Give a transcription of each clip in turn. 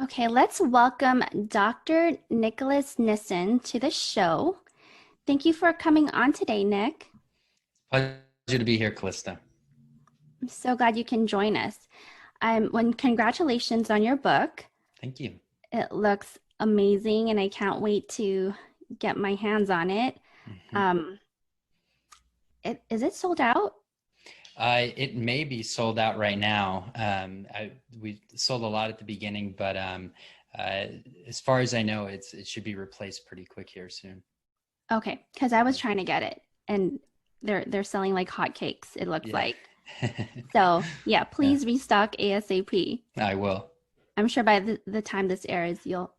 Okay, let's welcome Dr. Nicholas Nissen to the show. Thank you for coming on today, Nick. Pleasure to be here, Kallista. I'm so glad you can join us. Congratulations on your book. Thank you. It looks amazing, and I can't wait to get my hands on it. Mhm. Um, is it sold out? It may be sold out right now. We sold a lot at the beginning, but uh, as far as I know, it should be replaced pretty quick here soon. Okay, because I was trying to get it, and they're selling like hotcakes, it looks Yeah. like. So yeah, Yeah, please restock ASAP. I will. I'm sure by the time this airs, you'll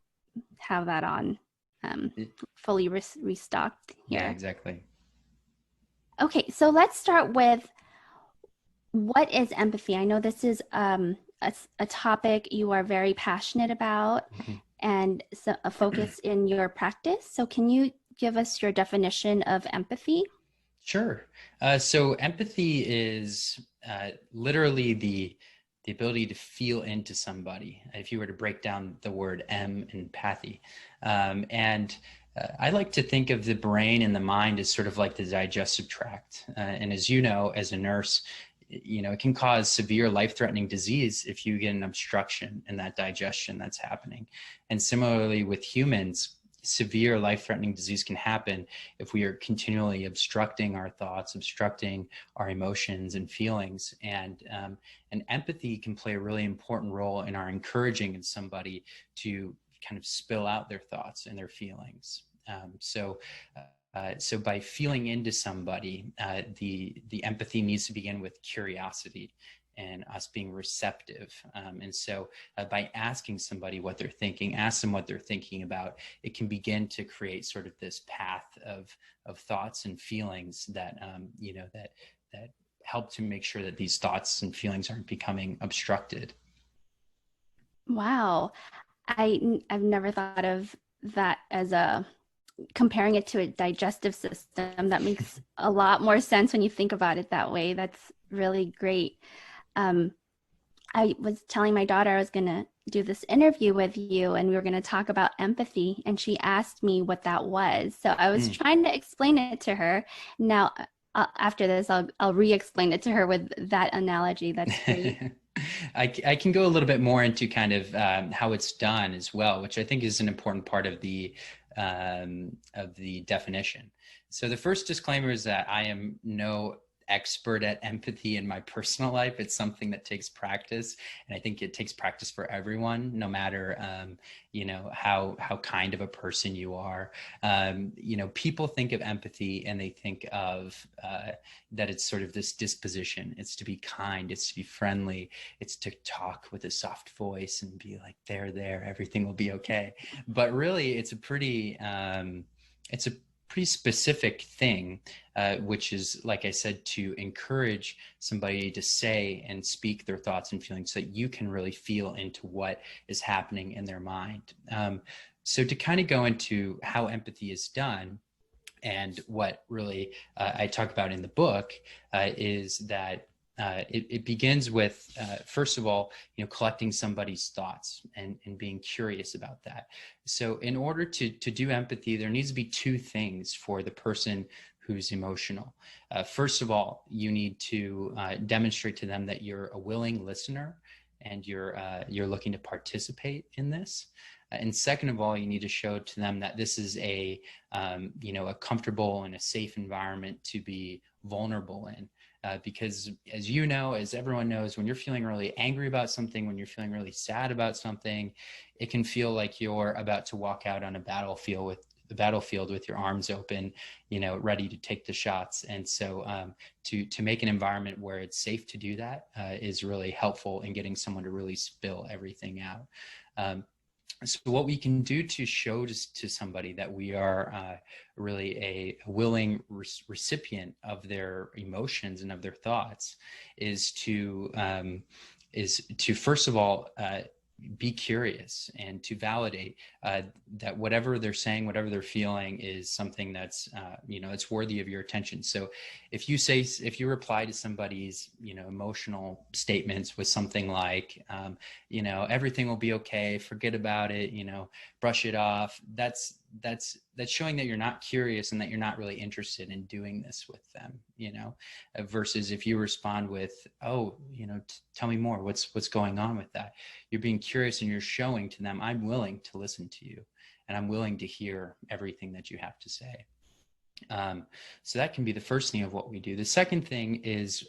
have that on um, fully restocked Yeah, here. exactly. Okay, so let's start with what is empathy? I know this is a topic you are very passionate about Mhm. and so a focus in your practice. So, can you give us your definition of empathy? Sure. So empathy is literally the ability to feel into somebody. If you were to break down the word "em" in pathy, and I like to think of the brain and the mind as sort of like the digestive tract. And as you know, as a nurse, it can cause severe life-threatening disease if you get an obstruction in that digestion that's happening. And similarly with humans, severe life-threatening disease can happen if we are continually obstructing our thoughts, obstructing our emotions and feelings. And empathy can play a really important role in our encouraging somebody to kind of spill out their thoughts and their feelings. So by feeling into somebody, the empathy needs to begin with curiosity and us being receptive. And so by asking somebody what they're thinking, ask them what they're thinking about, it can begin to create sort of this path of thoughts and feelings that, that help to make sure that these thoughts and feelings aren't becoming obstructed. Wow, I've never thought of that as a comparing it to a digestive system. That makes a lot more sense when you think about it that way. That's really great. Um, I was telling my daughter I was going to do this interview with you and we were going to talk about empathy. And she asked me what that was. So I was Mm. trying to explain it to her. Now, after this, I'll re explain it to her with that analogy. That's great. I can go a little bit more into kind of how it's done as well, which I think is an important part of the definition. So the first disclaimer is that I am no expert at empathy in my personal life. It's something that takes practice, and I think it takes practice for everyone, no matter how kind of a person you are. People think of empathy and they think of that it's sort of this disposition. It's to be kind. It's to be friendly. It's to talk with a soft voice and be like, there, everything will be okay. But really, it's a pretty specific thing, which is, like I said, to encourage somebody to say and speak their thoughts and feelings so that you can really feel into what is happening in their mind. So to kind of go into how empathy is done, and what really I talk about in the book is that it begins with, first of all, collecting somebody's thoughts and being curious about that. So in order to do empathy, there needs to be two things for the person who's emotional. First of all, you need to demonstrate to them that you're a willing listener and you're looking to participate in this. And second of all, you need to show to them that this is a comfortable and a safe environment to be vulnerable in. Because as you know, as everyone knows, when you're feeling really angry about something, when you're feeling really sad about something, it can feel like you're about to walk out on a battlefield with your arms open, ready to take the shots. And so to make an environment where it's safe to do that is really helpful in getting someone to really spill everything out. So what we can do to show to somebody that we are really a willing recipient of their emotions and of their thoughts is to first of all be curious and to validate that whatever they're saying, whatever they're feeling is something that's, it's worthy of your attention. So if you reply to somebody's, emotional statements with something like, everything will be okay, forget about it, brush it off, that's showing that you're not curious and that you're not really interested in doing this with them, versus if you respond with, oh, tell me more, what's going on with that. You're being curious and you're showing to them, I'm willing to listen to you and I'm willing to hear everything that you have to say. So that can be the first thing of what we do. The second thing is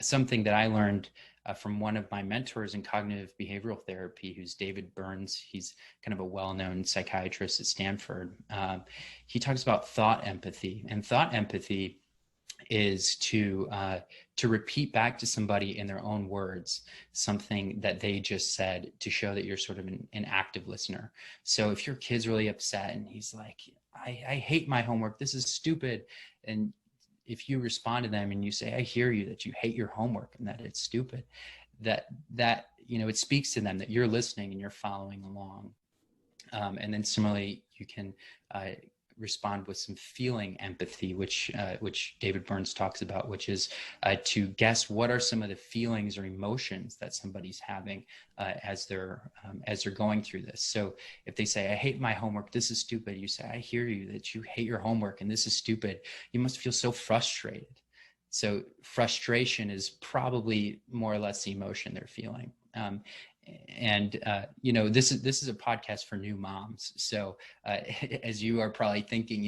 something that I learned from one of my mentors in cognitive behavioral therapy, who's David Burns. He's kind of a well-known psychiatrist at Stanford. He talks about thought empathy, and thought empathy is to repeat back to somebody in their own words something that they just said, to show that you're sort of an active listener. So if your kid's really upset and he's like, I hate my homework, this is stupid, and if you respond to them and you say, I hear you, that you hate your homework and that it's stupid, that it speaks to them that you're listening and you're following along. And then similarly, you can respond with some feeling empathy, which David Burns talks about, which is to guess what are some of the feelings or emotions that somebody's having as they're going through this. So if they say, I hate my homework, this is stupid, you say, I hear you, that you hate your homework and this is stupid. You must feel so frustrated. So frustration is probably more or less the emotion they're feeling. This is a podcast for new moms. So as you are probably thinking,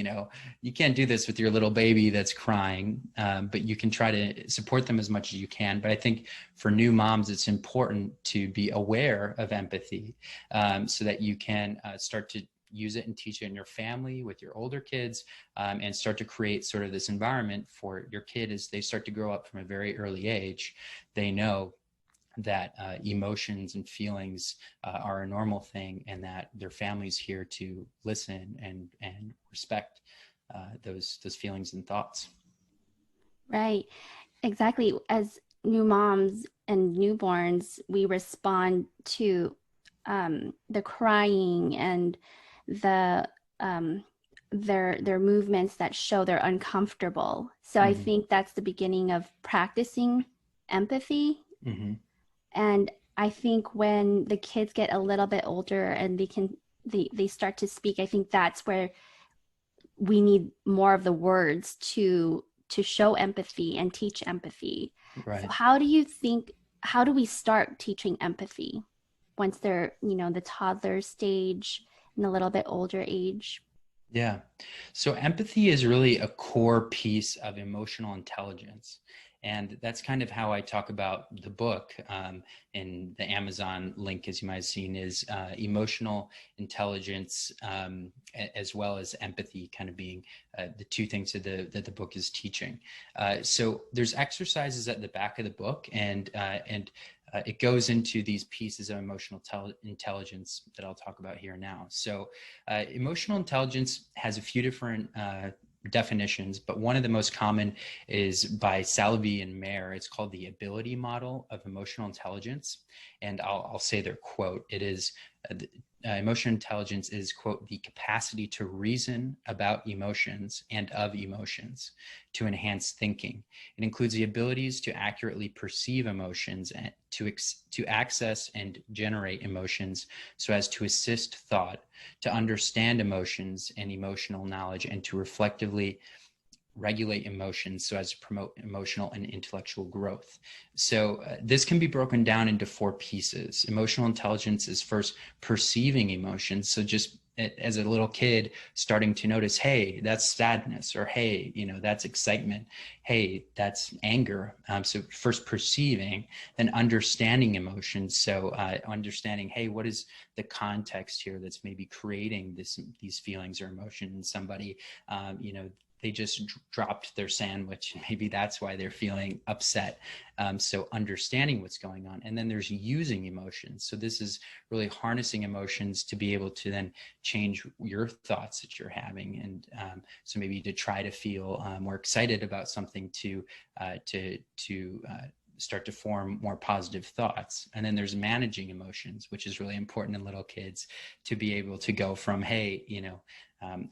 you can't do this with your little baby that's crying, but you can try to support them as much as you can. But I think for new moms, it's important to be aware of empathy so that you can start to use it and teach it in your family with your older kids, and start to create sort of this environment for your kid as they start to grow up from a very early age. They know that emotions and feelings are a normal thing, and that their family's here to listen and respect those feelings and thoughts. Right. Exactly. As new moms and newborns, we respond to the crying and the their movements that show they're uncomfortable. So I think that's the beginning of practicing empathy. Mm-hmm. And I think when the kids get a little bit older and they start to speak, I think that's where we need more of the words to show empathy and teach empathy. Right. So how do we start teaching empathy once they're, the toddler stage and a little bit older age? Yeah. So empathy is really a core piece of emotional intelligence. And that's kind of how I talk about the book in the Amazon link, as you might have seen, is emotional intelligence as well as empathy kind of being the two things that the book is teaching. So there's exercises at the back of the book, and it goes into these pieces of emotional intelligence that I'll talk about here now. So emotional intelligence has a few different definitions, but one of the most common is by Salovey and Mayer. It's called the ability model of emotional intelligence. And I'll say their quote. It is, emotional intelligence is, quote, the capacity to reason about emotions and of emotions to enhance thinking. It includes the abilities to accurately perceive emotions and to access and generate emotions so as to assist thought, to understand emotions and emotional knowledge, and to reflectively regulate emotions so as to promote emotional and intellectual growth. So this can be broken down into four pieces. Emotional intelligence is first perceiving emotions. So just as a little kid starting to notice, hey, that's sadness, or hey, that's excitement, hey, that's anger. So first perceiving, then understanding emotions. So understanding, hey, what is the context here that's maybe creating these feelings or emotion in somebody? They just dropped their sandwich. Maybe that's why they're feeling upset. So understanding what's going on. And then there's using emotions. So this is really harnessing emotions to be able to then change your thoughts that you're having. And so maybe to try to feel more excited about something to start to form more positive thoughts. And then there's managing emotions, which is really important in little kids, to be able to go from, hey,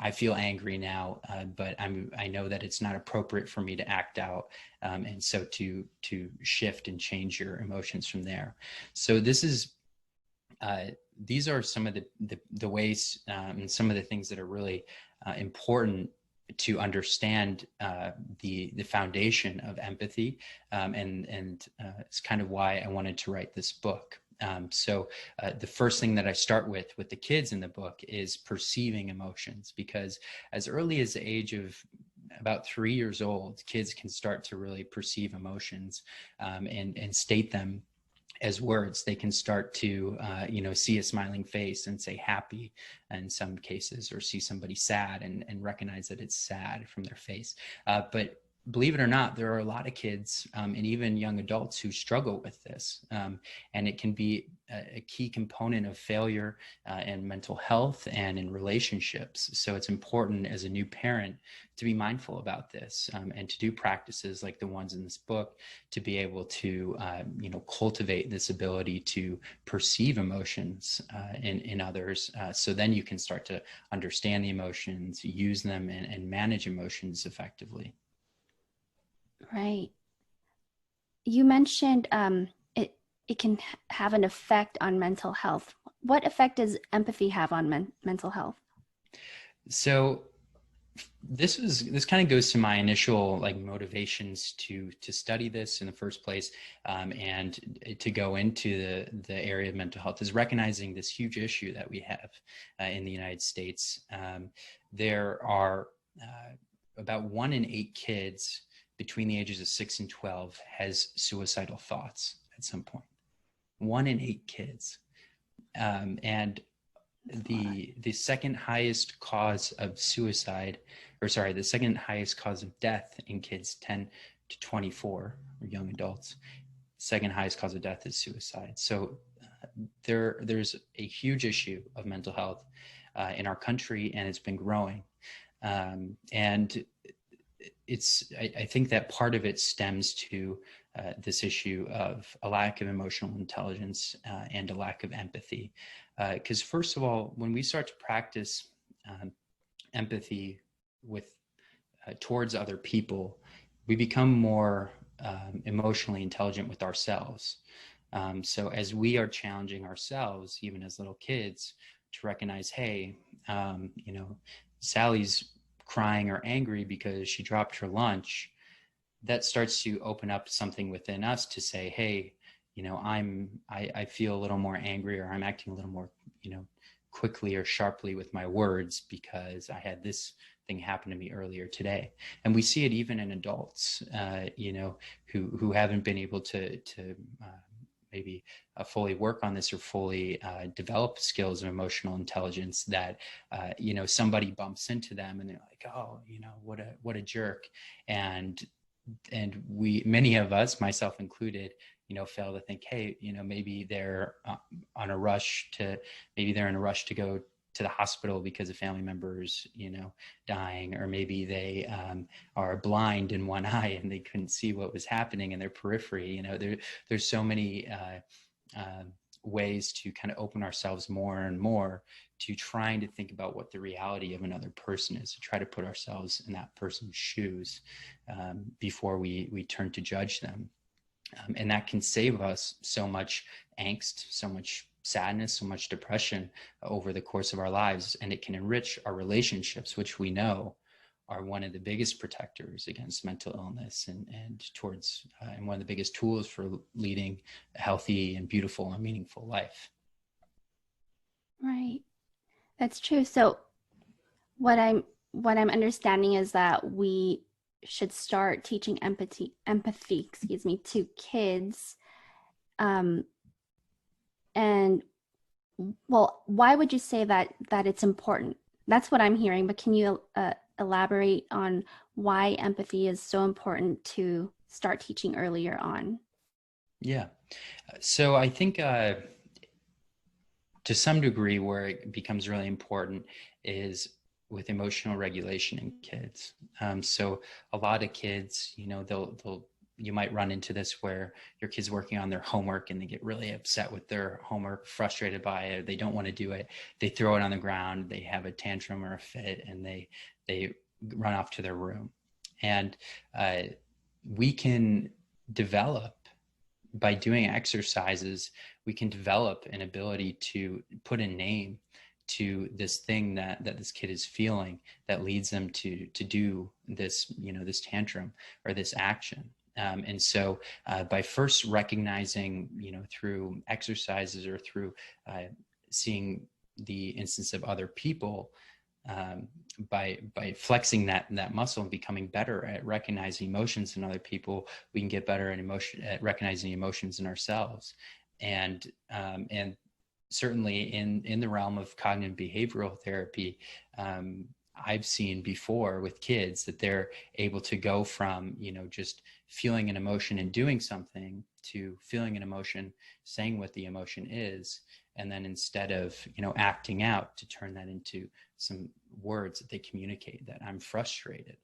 I feel angry now, but I know that it's not appropriate for me to act out, and so to shift and change your emotions from there. So these are some of the ways, and some of the things that are really important to understand the foundation of empathy, and it's kind of why I wanted to write this book. So the first thing that I start with the kids in the book is perceiving emotions, because as early as the age of about 3 years old, kids can start to really perceive emotions, and state them as words. They can start to, see a smiling face and say happy in some cases, or see somebody sad and recognize that it's sad from their face. But believe it or not, there are a lot of kids, and even young adults, who struggle with this. And it can be a key component of failure in mental health and in relationships. So it's important as a new parent to be mindful about this, and to do practices like the ones in this book, to be able to, cultivate this ability to perceive emotions in others. So then you can start to understand the emotions, use them, and manage emotions effectively. Right. You mentioned it can have an effect on mental health. What effect does empathy have on mental health? So this kind of goes to my initial motivations to study this in the first place, and to go into the area of mental health, is recognizing this huge issue that we have in the United States. There are about 1 in 8 kids between the ages of 6 and 12 has suicidal thoughts at some point. 1 in 8 kids. And the second highest cause of suicide, the second highest cause of death in kids 10 to 24, or young adults, second highest cause of death is suicide. So there's a huge issue of mental health in our country, and it's been growing. And I think that part of it stems to this issue of a lack of emotional intelligence, and a lack of empathy. Because first of all, when we start to practice empathy towards other people, we become more emotionally intelligent with ourselves. So as we are challenging ourselves, even as little kids, to recognize, hey, Sally's crying or angry because she dropped her lunch, that starts to open up something within us to say, hey, I feel a little more angry, or I'm acting a little more, quickly or sharply with my words because I had this thing happen to me earlier today. And we see it even in adults, who haven't been able to maybe fully work on this, or fully develop skills of emotional intelligence, that somebody bumps into them and they're like, oh, what a jerk. And many of us, myself included, fail to think, hey, maybe they're in a rush to go to the hospital because a family member's, dying, or maybe they are blind in one eye and they couldn't see what was happening in their periphery. There's so many ways to kind of open ourselves more and more to trying to think about what the reality of another person is, to try to put ourselves in that person's shoes before we turn to judge them. And that can save us so much angst, so much sadness, so much depression over the course of our lives. And it can enrich our relationships, which we know are one of the biggest protectors against mental illness, and one of the biggest tools for leading a healthy and beautiful and meaningful life. Right. That's true. So what I'm understanding is that we should start teaching empathy, to kids. And well, why would you say that it's important? That's what I'm hearing, but can you elaborate on why empathy is so important to start teaching earlier on? Yeah. So I think to some degree where it becomes really important is with emotional regulation in kids. So a lot of kids, they'll you might run into this where your kid's working on their homework and they get really upset with their homework, frustrated by it, they don't want to do it, they throw it on the ground, they have a tantrum or a fit, and they run off to their room. And we can develop, by doing exercises, we can develop an ability to put a name to this thing that this kid is feeling that leads them to do this, this tantrum or this action. And so by first recognizing, through exercises or through seeing the instance of other people, by flexing that muscle and becoming better at recognizing emotions in other people, we can get better at recognizing emotions in ourselves. And certainly in the realm of cognitive behavioral therapy, I've seen before with kids that they're able to go from, just feeling an emotion and doing something to feeling an emotion, saying what the emotion is, and then instead of, acting out, to turn that into some words that they communicate, that I'm frustrated.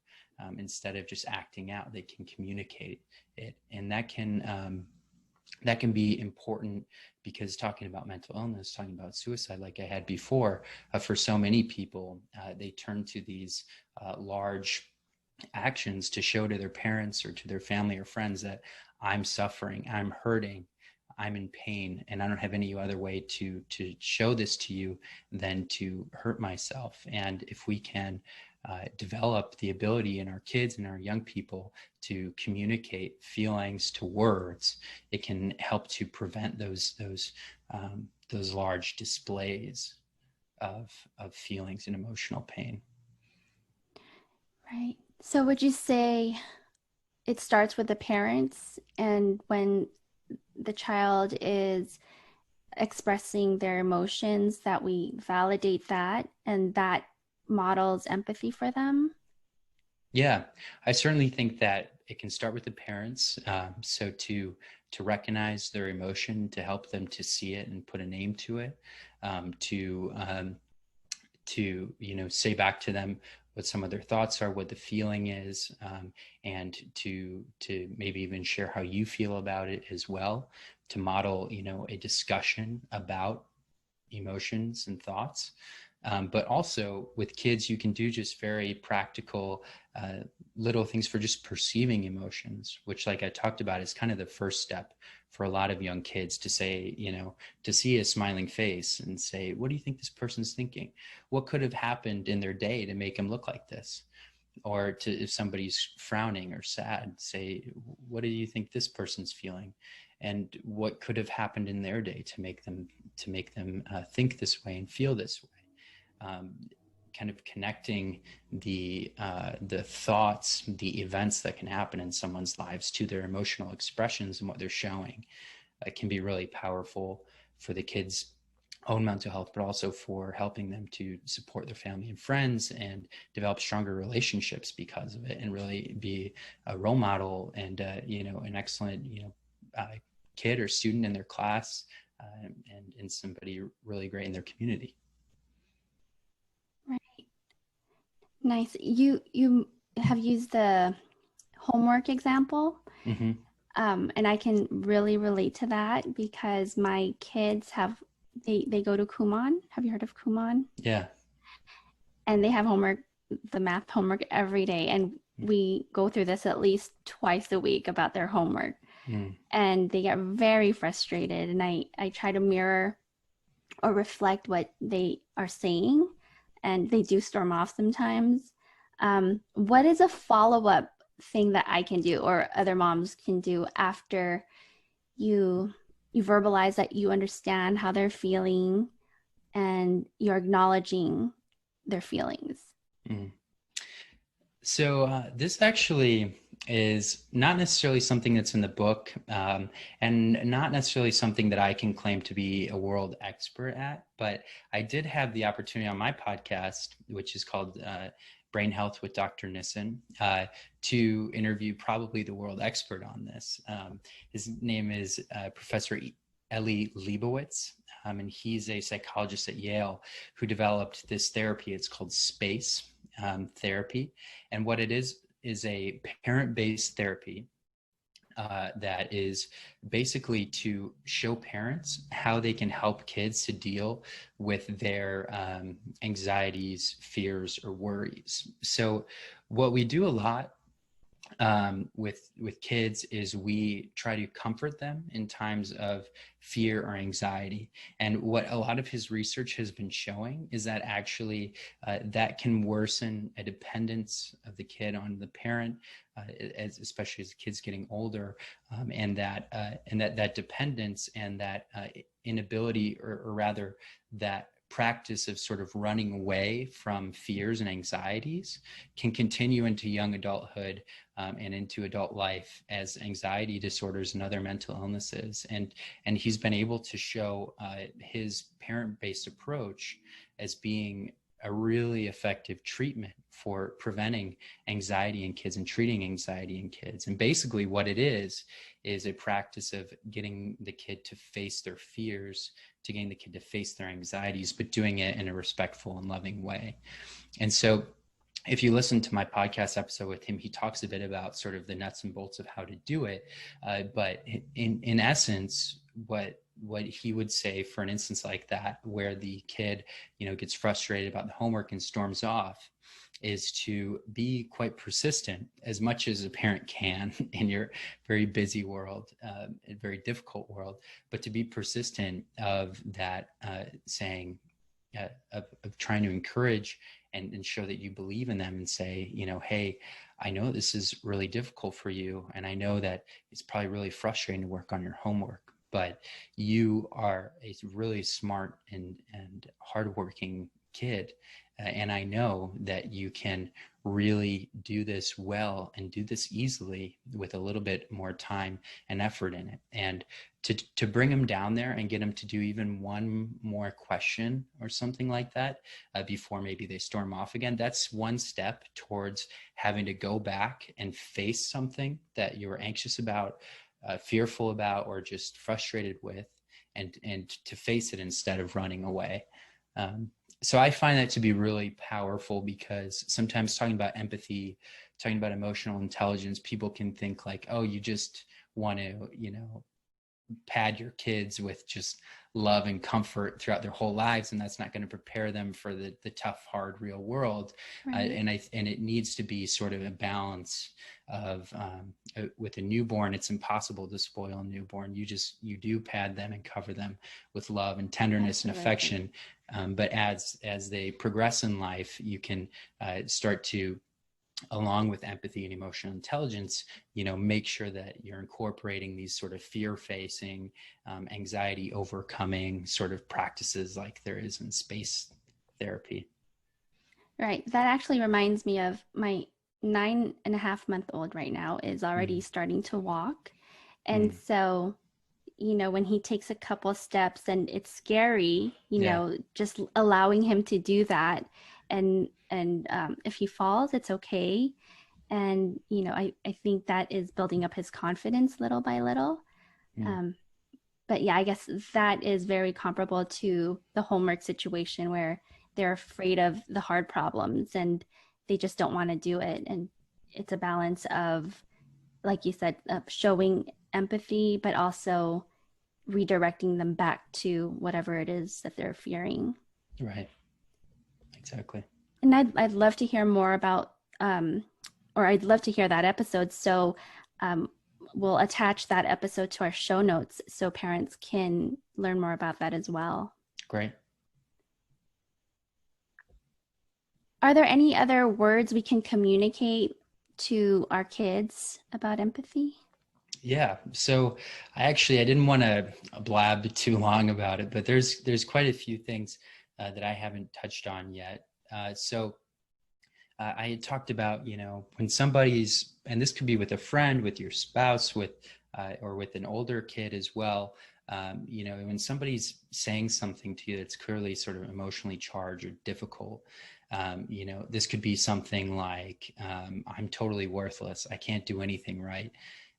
Instead of just acting out, they can communicate it. And that can be important, because talking about mental illness, talking about suicide, like I had before, for so many people, they turn to these large actions to show to their parents or to their family or friends that I'm suffering, I'm hurting, I'm in pain, and I don't have any other way to show this to you than to hurt myself. And if we can develop the ability in our kids and our young people to communicate feelings to words, it can help to prevent those large displays of feelings and emotional pain. Right. So would you say it starts with the parents, and when the child is expressing their emotions, that we validate that, and that models empathy for them? Yeah, I certainly think that it can start with the parents. So to recognize their emotion, to help them to see it and put a name to it, to say back to them what some of their thoughts are, what the feeling is, and to maybe even share how you feel about it as well, to model a discussion about emotions and thoughts. But also with kids, you can do just very practical little things for just perceiving emotions, which, like I talked about, is kind of the first step for a lot of young kids, to say, to see a smiling face and say, what do you think this person's thinking? What could have happened in their day to make them look like this? Or to, if somebody's frowning or sad, say, what do you think this person's feeling? And what could have happened in their day to make them think this way and feel this way? Kind of connecting the thoughts, the events that can happen in someone's lives to their emotional expressions and what they're showing. It can be really powerful for the kids' own mental health, but also for helping them to support their family and friends and develop stronger relationships because of it, and really be a role model and an excellent kid or student in their class, and somebody really great in their community. Right. Nice. You have used the homework example. Mm-hmm. And I can really relate to that, because my kids they go to Kumon. Have you heard of Kumon? Yeah. And they have homework, the math homework, every day. And we go through this at least twice a week about their homework. Mm. And they get very frustrated. And I try to mirror or reflect what they are saying. And they do storm off sometimes. What is a follow-up thing that I can do, or other moms can do, after you verbalize that you understand how they're feeling and you're acknowledging their feelings? Mm. So this actually is not necessarily something that's in the book, and not necessarily something that I can claim to be a world expert at, but I did have the opportunity on my podcast, which is called Brain Health with Dr. Nissen, to interview probably the world expert on this. His name is Professor Eli Leibowitz, and he's a psychologist at Yale who developed this therapy. It's called SPACE therapy. And what it is a parent-based therapy that is basically to show parents how they can help kids to deal with their anxieties, fears, or worries. So what we do a lot with kids is we try to comfort them in times of fear or anxiety. And what a lot of his research has been showing is that actually that can worsen a dependence of the kid on the parent, especially as the kid's getting older, and that dependence and that inability, or rather that practice of sort of running away from fears and anxieties can continue into young adulthood and into adult life as anxiety disorders and other mental illnesses. And he's been able to show his parent-based approach as being a really effective treatment for preventing anxiety in kids and treating anxiety in kids. And basically what it is a practice of getting the kid to face their fears, to getting the kid to face their anxieties, but doing it in a respectful and loving way. And so if you listen to my podcast episode with him, he talks a bit about sort of the nuts and bolts of how to do it. But in essence, what he would say for an instance like that, where the kid, gets frustrated about the homework and storms off, is to be quite persistent as much as a parent can in your very busy world, a very difficult world, but to be persistent of that saying, of trying to encourage and show that you believe in them and say, hey, I know this is really difficult for you. And I know that it's probably really frustrating to work on your homework, but you are a really smart and hardworking kid. And I know that you can really do this well and do this easily with a little bit more time and effort in it. And to bring them down there and get them to do even one more question or something like that before maybe they storm off again, that's one step towards having to go back and face something that you're anxious about, fearful about, or just frustrated with, and to face it instead of running away. So I find that to be really powerful, because sometimes talking about empathy, talking about emotional intelligence, people can think like, oh, you just want to, pad your kids with just love and comfort throughout their whole lives, and that's not going to prepare them for the tough, hard, real world. Right. And it needs to be sort of a balance of with a newborn. It's impossible to spoil a newborn. You do pad them and cover them with love and tenderness and affection. But as they progress in life, you can start to, along with empathy and emotional intelligence, make sure that you're incorporating these sort of fear-facing, anxiety overcoming sort of practices like there is in space therapy. Right. That actually reminds me of my 9.5-month-old right now is already starting to walk. And so, when he takes a couple steps, and it's scary, just allowing him to do that. And if he falls, it's okay. And, I think that is building up his confidence little by little. But yeah, I guess that is very comparable to the homework situation, where they're afraid of the hard problems and they just don't want to do it. And it's a balance of, like you said, of showing empathy, but also redirecting them back to whatever it is that they're fearing. Right. Exactly. And I'd love to hear more about, or I'd love to hear that episode. So we'll attach that episode to our show notes so parents can learn more about that as well. Great. Are there any other words we can communicate to our kids about empathy? Yeah. So I didn't want to blab too long about it, but there's quite a few things that I haven't touched on yet. So I had talked about, when somebody's, and this could be with a friend, with your spouse, or with an older kid as well. When somebody's saying something to you that's clearly sort of emotionally charged or difficult, this could be something like, I'm totally worthless. I can't do anything right.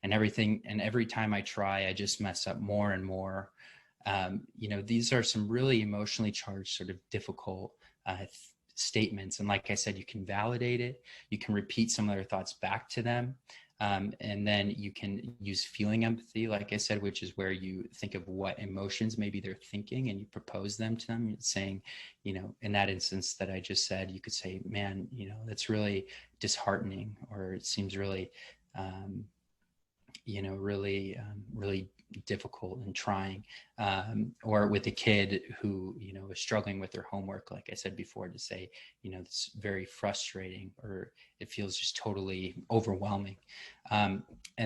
And every time I try, I just mess up more and more. These are some really emotionally charged, sort of difficult statements. And like I said, you can validate it. You can repeat some of their thoughts back to them. And then you can use feeling empathy, like I said, which is where you think of what emotions maybe they're thinking and you propose them to them, saying, in that instance that I just said, you could say, man, that's really disheartening, or it seems really, really difficult and trying, or with a kid who is struggling with their homework, like I said before, to say it's very frustrating, or it feels just totally overwhelming. And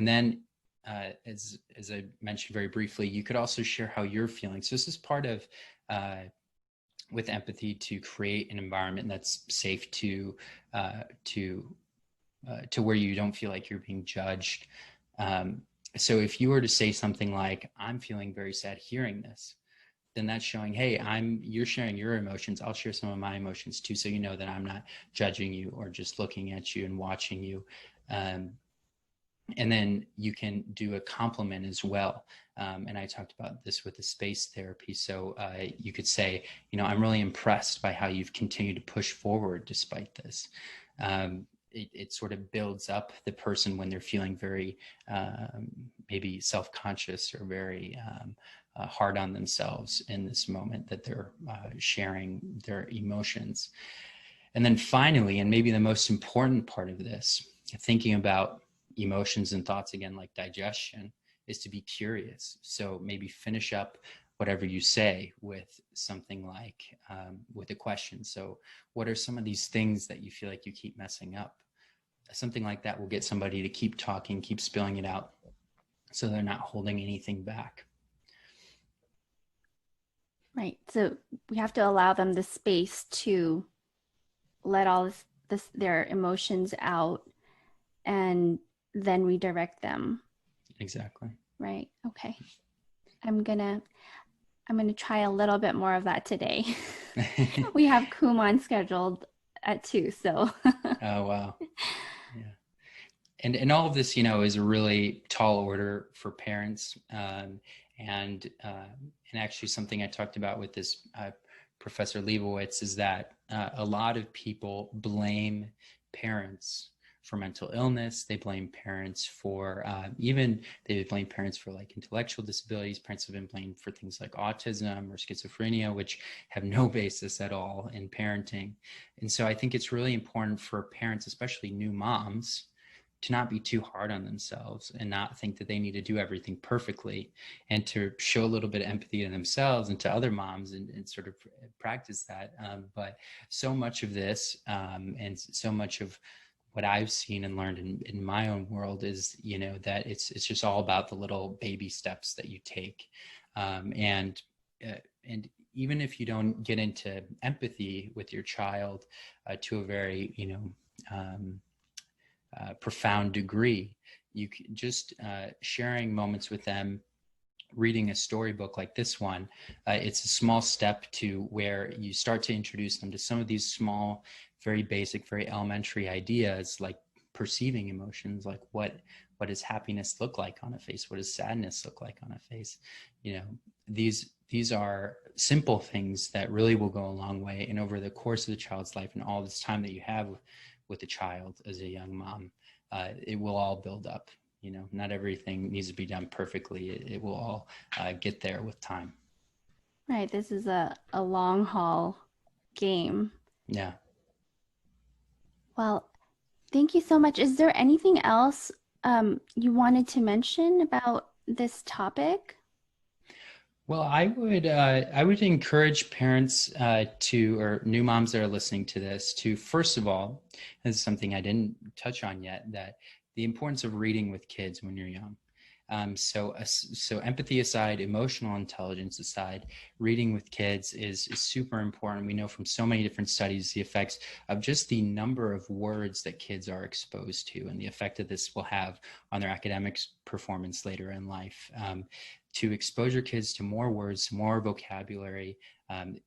then as I mentioned very briefly, you could also share how you're feeling. So this is part of with empathy, to create an environment that's safe to where you don't feel like you're being judged. So if you were to say something like, I'm feeling very sad hearing this, then that's showing, hey, you're sharing your emotions. I'll share some of my emotions too. So that I'm not judging you or just looking at you and watching you. And then you can do a compliment as well. And I talked about this with the space therapy. So you could say, I'm really impressed by how you've continued to push forward despite this. It sort of builds up the person when they're feeling very maybe self-conscious or very hard on themselves in this moment that they're sharing their emotions. And then finally, and maybe the most important part of this, thinking about emotions and thoughts again, like digestion, is to be curious. So maybe finish up whatever you say with something like, with a question. So what are some of these things that you feel like you keep messing up? Something like that will get somebody to keep talking, keep spilling it out, so they're not holding anything back. Right. So we have to allow them the space to let all their emotions out, and then redirect them. Exactly. Right. Okay. I'm gonna try a little bit more of that today. We have Kumon scheduled at 2, so. Oh, wow. Yeah. And all of this, is a really tall order for parents. And actually something I talked about with this Professor Leibowitz is that a lot of people blame parents for mental illness. They blame parents for they blame parents for like intellectual disabilities. Parents have been blamed for things like autism or schizophrenia, which have no basis at all in parenting. And so I think it's really important for parents, especially new moms, to not be too hard on themselves and not think that they need to do everything perfectly, and to show a little bit of empathy to themselves and to other moms, and sort of practice that. But so much of this and so much of what I've seen and learned in my own world is, that it's just all about the little baby steps that you take. And even if you don't get into empathy with your child to a very, profound degree, you can just sharing moments with them, reading a storybook like this one, it's a small step to where you start to introduce them to some of these small, very basic, very elementary ideas, like perceiving emotions, like what does happiness look like on a face? What does sadness look like on a face? These are simple things that really will go a long way. And over the course of the child's life and all this time that you have with the child as a young mom, it will all build up. Not everything needs to be done perfectly. It will all get there with time. Right. This is a long haul game. Yeah. Well, thank you so much. Is there anything else you wanted to mention about this topic? Well, I would encourage parents or new moms that are listening to this to, first of all, this is something I didn't touch on yet, that the importance of reading with kids when you're young. So empathy aside, emotional intelligence aside, reading with kids is super important. We know from so many different studies the effects of just the number of words that kids are exposed to, and the effect that this will have on their academic performance later in life. To expose your kids to more words, more vocabulary,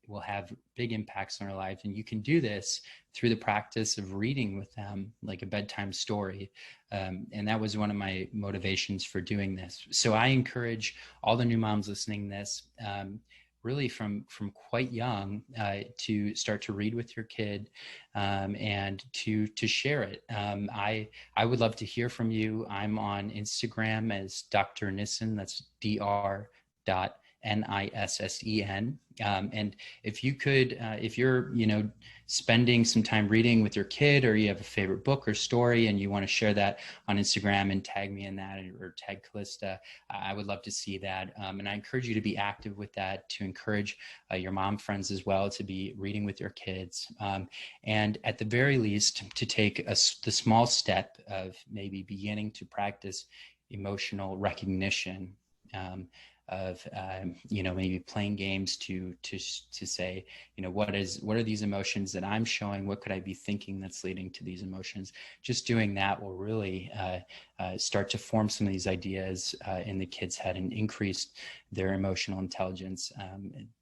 will have big impacts on their lives. And you can do this through the practice of reading with them, like a bedtime story. And that was one of my motivations for doing this. So I encourage all the new moms listening to this, really from quite young, to start to read with your kid, and to share it. I would love to hear from you. I'm on Instagram as Dr. Nissen. That's Dr. Nissen. And if you could, if you're, spending some time reading with your kid, or you have a favorite book or story and you want to share that on Instagram and tag me in that, or tag Kallista, I would love to see that. And I encourage you to be active with that, to encourage your mom friends as well to be reading with your kids. And at the very least, to take the small step of maybe beginning to practice emotional recognition, of maybe playing games to say, what are these emotions that I'm showing? What could I be thinking that's leading to these emotions? Just doing that will really start to form some of these ideas in the kid's head and increase their emotional intelligence,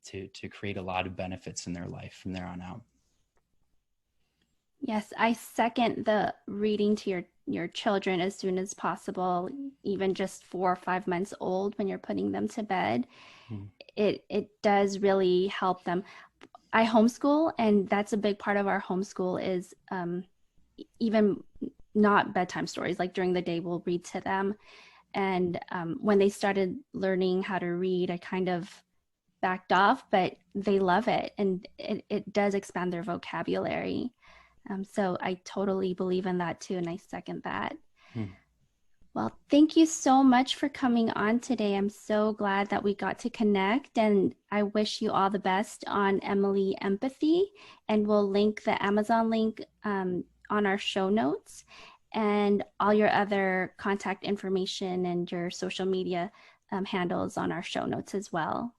to create a lot of benefits in their life from there on out. Yes, I second the reading to your children as soon as possible, even just 4 or 5 months old when you're putting them to bed. Mm. It does really help them. I homeschool, and that's a big part of our homeschool is even not bedtime stories. Like during the day, we'll read to them. And when they started learning how to read, I kind of backed off, but they love it, and it does expand their vocabulary. So I totally believe in that too, and I second that. Mm. Well, thank you so much for coming on today. I'm so glad that we got to connect, and I wish you all the best on Emily Empathy. And we'll link the Amazon link on our show notes, and all your other contact information and your social media handles on our show notes as well.